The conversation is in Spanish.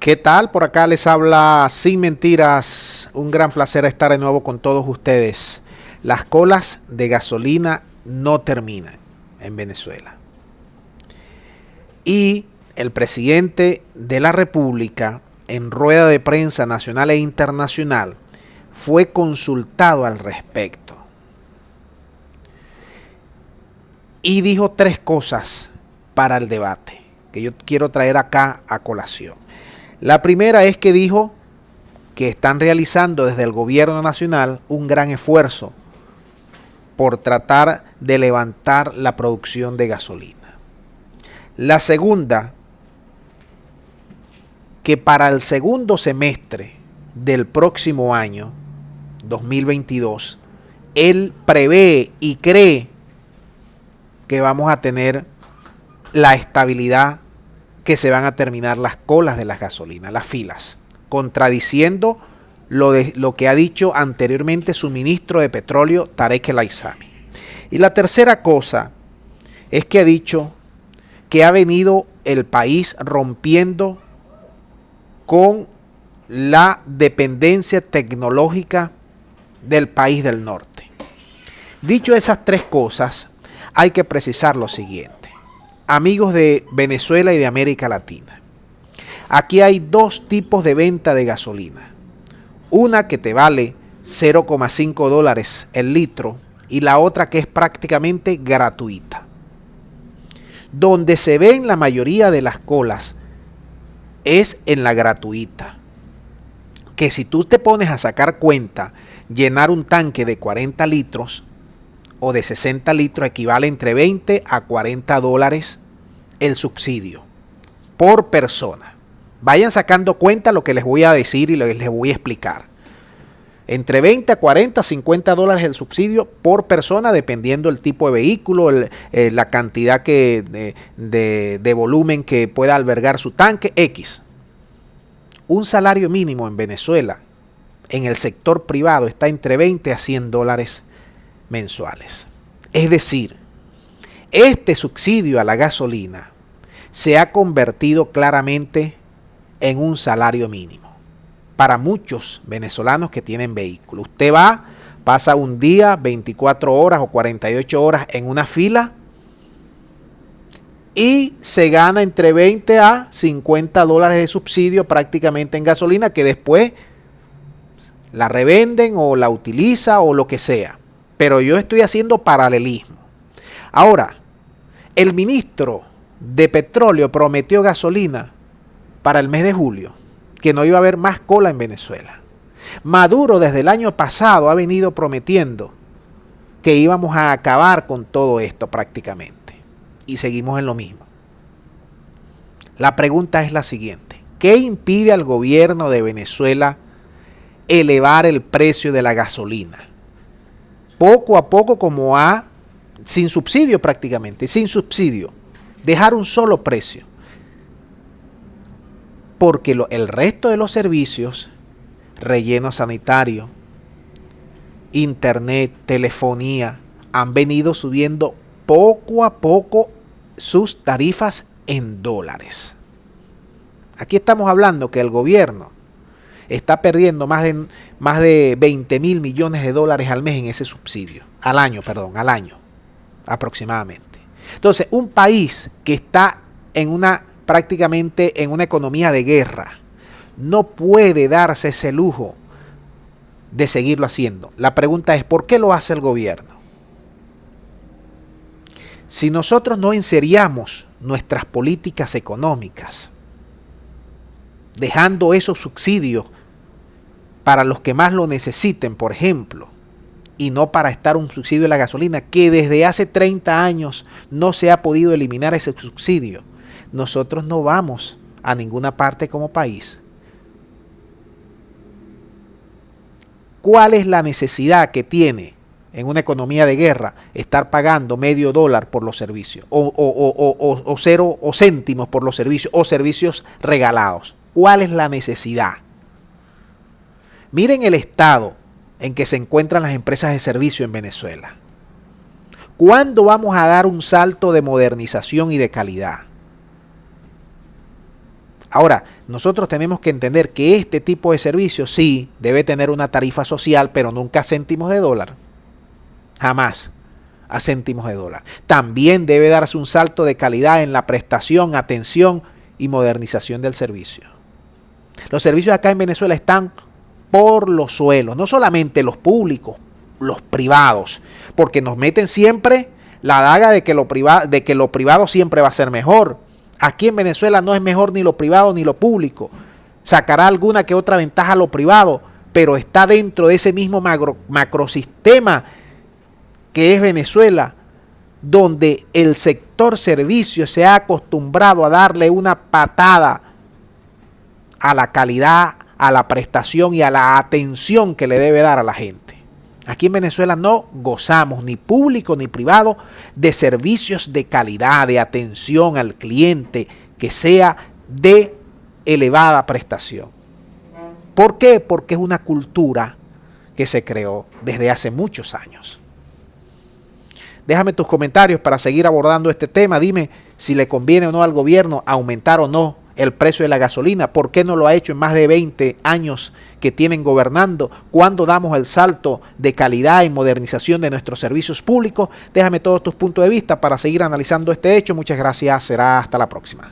¿Qué tal? Por acá les habla Sin Mentiras. Un gran placer estar de nuevo con todos ustedes. Las colas de gasolina no terminan en Venezuela. Y el presidente de la República, en rueda de prensa nacional e internacional, fue consultado al respecto. Y dijo tres cosas para el debate que yo quiero traer acá a colación. La primera es que dijo que están realizando desde el gobierno nacional un gran esfuerzo por tratar de levantar la producción de gasolina. La segunda, que para el segundo semestre del próximo año, 2022, él prevé y cree que vamos a tener la estabilidad, que se van a terminar las colas de las gasolinas, las filas, contradiciendo lo que ha dicho anteriormente su ministro de Petróleo, Tarek El Aissami. Y la tercera cosa es que ha dicho que ha venido el país rompiendo con la dependencia tecnológica del país del norte. Dicho esas tres cosas, hay que precisar lo siguiente. Amigos de Venezuela y de América Latina, aquí hay dos tipos de venta de gasolina. Una que te vale $0,5 el litro y la otra que es prácticamente gratuita. Donde se ven la mayoría de las colas es en la gratuita. Que si tú te pones a sacar cuenta, llenar un tanque de 40 litros o de 60 litros equivale entre 20 a 40 dólares el subsidio por persona. Vayan sacando cuenta lo que les voy a decir y les voy a explicar. Entre 20 a 40, 50 dólares el subsidio por persona, dependiendo del tipo de vehículo, la cantidad de volumen que pueda albergar su tanque, X. Un salario mínimo en Venezuela, en el sector privado, está entre 20 a 100 dólares mensuales. Es decir, este subsidio a la gasolina se ha convertido claramente en un salario mínimo para muchos venezolanos que tienen vehículo. Usted va, pasa un día, 24 horas o 48 horas en una fila y se gana entre 20 a 50 dólares de subsidio prácticamente en gasolina, que después la revenden o la utiliza o lo que sea. Pero yo estoy haciendo paralelismo. Ahora, el ministro de Petróleo prometió gasolina para el mes de julio, que no iba a haber más cola en Venezuela. Maduro desde el año pasado ha venido prometiendo que íbamos a acabar con todo esto prácticamente. Y seguimos en lo mismo. La pregunta es la siguiente: ¿qué impide al gobierno de Venezuela elevar el precio de la gasolina? Poco a poco, como sin subsidio prácticamente, sin subsidio, dejar un solo precio. Porque el resto de los servicios, relleno sanitario, internet, telefonía, han venido subiendo poco a poco sus tarifas en dólares. Aquí estamos hablando que el gobierno está perdiendo más de 20.000 millones de dólares al mes en ese subsidio. Al año aproximadamente. Entonces, un país que está prácticamente en una economía de guerra no puede darse ese lujo de seguirlo haciendo. La pregunta es: ¿por qué lo hace el gobierno? Si nosotros no enseriamos nuestras políticas económicas, dejando esos subsidios para los que más lo necesiten, por ejemplo, y no para estar un subsidio de la gasolina, que desde hace 30 años no se ha podido eliminar ese subsidio, nosotros no vamos a ninguna parte como país. ¿Cuál es la necesidad que tiene en una economía de guerra estar pagando medio dólar por los servicios o 0 céntimos por los servicios o servicios regalados? ¿Cuál es la necesidad? Miren el estado en que se encuentran las empresas de servicio en Venezuela. ¿Cuándo vamos a dar un salto de modernización y de calidad? Ahora, nosotros tenemos que entender que este tipo de servicio sí debe tener una tarifa social, pero nunca a céntimos de dólar. Jamás a céntimos de dólar. También debe darse un salto de calidad en la prestación, atención y modernización del servicio. Los servicios acá en Venezuela están por los suelos, no solamente los públicos, los privados, porque nos meten siempre la daga de que lo privado siempre va a ser mejor. Aquí en Venezuela no es mejor ni lo privado ni lo público. Sacará alguna que otra ventaja a lo privado, pero está dentro de ese mismo macrosistema que es Venezuela, donde el sector servicios se ha acostumbrado a darle una patada a la calidad, a la prestación y a la atención que le debe dar a la gente. Aquí en Venezuela no gozamos, ni público ni privado, de servicios de calidad, de atención al cliente, que sea de elevada prestación. ¿Por qué? Porque es una cultura que se creó desde hace muchos años. Déjame tus comentarios para seguir abordando este tema. Dime si le conviene o no al gobierno aumentar o no el precio de la gasolina. ¿Por qué no lo ha hecho en más de 20 años que tienen gobernando? ¿Cuándo damos el salto de calidad y modernización de nuestros servicios públicos? Déjame todos tus puntos de vista para seguir analizando este hecho. Muchas gracias. Será hasta la próxima.